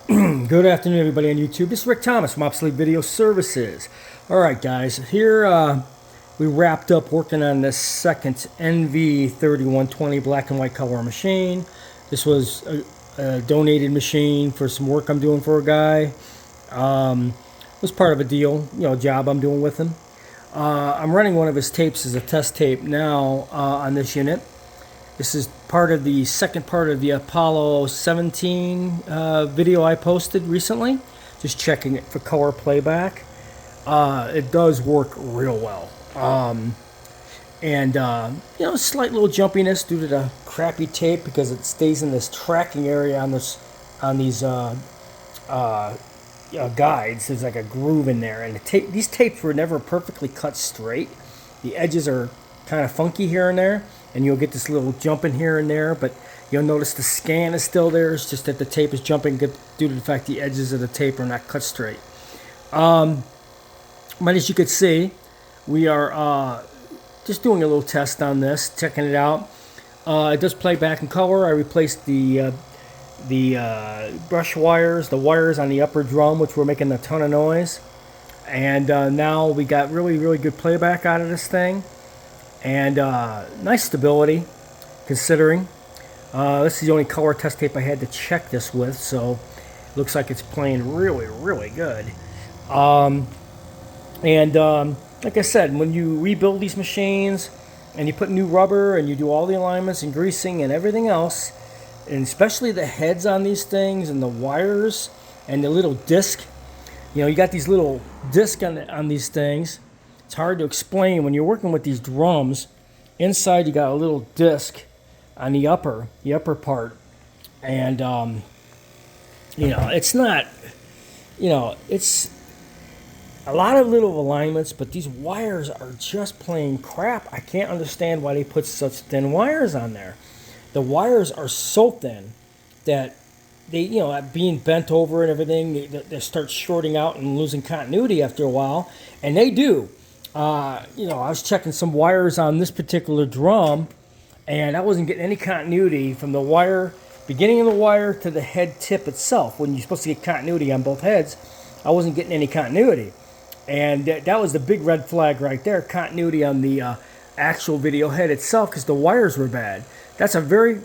Good afternoon, everybody on YouTube. This is Rick Thomas from Obsolete Video Services. All right, guys. Here we wrapped up working on this second Nv-3120 black and white color machine. This was a donated machine for some work I'm doing for a guy. It was part of a deal, job I'm doing with him. I'm running one of his tapes as a test tape now on this unit. This is part of the second part of the Apollo 17 video I posted recently. Just checking it for color playback. It does work real well. Slight little jumpiness due to the crappy tape because it stays in this tracking area on these guides. There's like a groove in there, and these tapes were never perfectly cut straight. The edges are kind of funky here and there, and you'll get this little jumping here and there, but you'll notice the scan is still there. It's just that the tape is jumping due to the fact the edges of the tape are not cut straight. But as you can see, we are just doing a little test on this, checking it out. It does play back in color. I replaced the brush wires, the wires on the upper drum, which were making a ton of noise. And now we got really good playback out of this thing. And nice stability, considering. This is the only color test tape I had to check this with, so it looks like it's playing really good. Like I said, when you rebuild these machines and you put new rubber and you do all the alignments and greasing and everything else, and especially the heads on these things and the wires and the little disc, you got these little discs on these things. It's hard to explain when you're working with these drums. Inside you got a little disc on the upper part, and it's not, it's a lot of little alignments, but these wires are just plain crap. I can't understand why they put such thin wires on there. The wires are so thin that they, being bent over and everything, they start shorting out and losing continuity after a while, and they do. I was checking some wires on this particular drum, and I wasn't getting any continuity from the wire, beginning of the wire to the head tip itself. When you're supposed to get continuity on both heads, I wasn't getting any continuity. And that was the big red flag right there, continuity on the actual video head itself, because the wires were bad. That's a very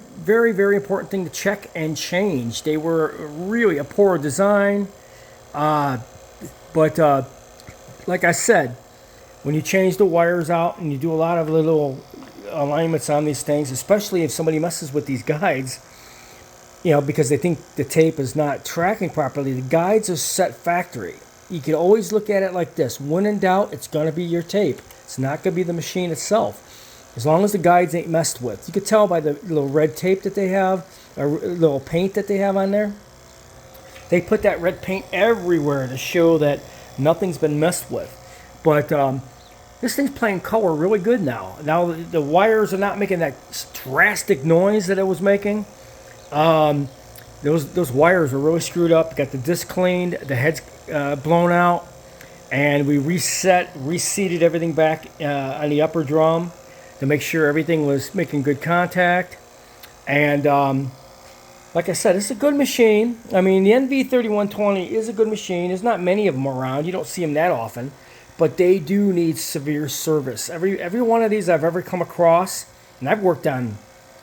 important thing to check and change. They were really a poor design. But like I said, when you change the wires out and you do a lot of little alignments on these things, especially if somebody messes with these guides, because they think the tape is not tracking properly, the guides are set factory. You can always look at it like this. When in doubt, it's going to be your tape. It's not going to be the machine itself. As long as the guides ain't messed with. You can tell by the little red tape that they have, or little paint that they have on there. They put that red paint everywhere to show that nothing's been messed with. But this thing's playing color really good now. Now the wires are not making that drastic noise that it was making. Those wires are really screwed up. Got the disc cleaned, the head's blown out, and we reseated everything back on the upper drum to make sure everything was making good contact. And like I said, it's a good machine. I mean, the Nv-3120 is a good machine. There's not many of them around. You don't see them that often. But they do need severe service. Every one of these I've ever come across, and I've worked on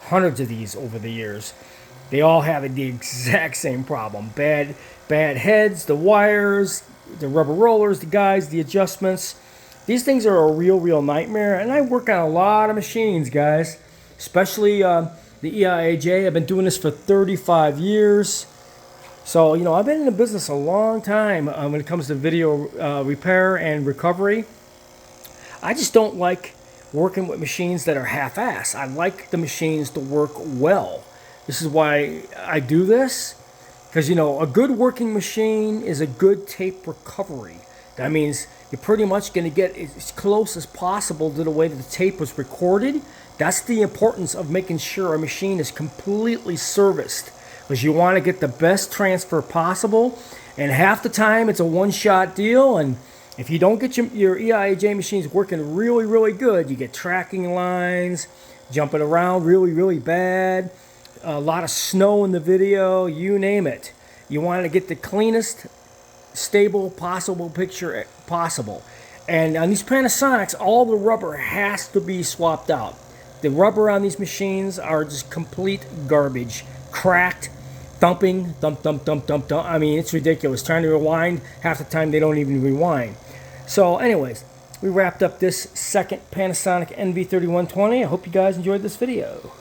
hundreds of these over the years, they all have the exact same problem. Bad heads, the wires, the rubber rollers, the guides, the adjustments. These things are a real nightmare, and I work on a lot of machines, guys, especially the EIAJ. I've been doing this for 35 years. So, I've been in the business a long time when it comes to video repair and recovery. I just don't like working with machines that are half-ass. I like the machines to work well. This is why I do this, because, a good working machine is a good tape recovery. That means you're pretty much going to get as close as possible to the way that the tape was recorded. That's the importance of making sure a machine is completely serviced, because you want to get the best transfer possible, and half the time it's a one-shot deal, and if you don't get your EIAJ machines working really good, you get tracking lines, jumping around really bad, a lot of snow in the video, you name it. You want to get the cleanest, stable possible picture possible. And on these Panasonics, all the rubber has to be swapped out. The rubber on these machines are just complete garbage. Cracked, thumping, thump, thump, thump, thump, thump. I mean, it's ridiculous. Trying to rewind, half the time they don't even rewind. So anyways, we wrapped up this second Panasonic NV-3120. I hope you guys enjoyed this video.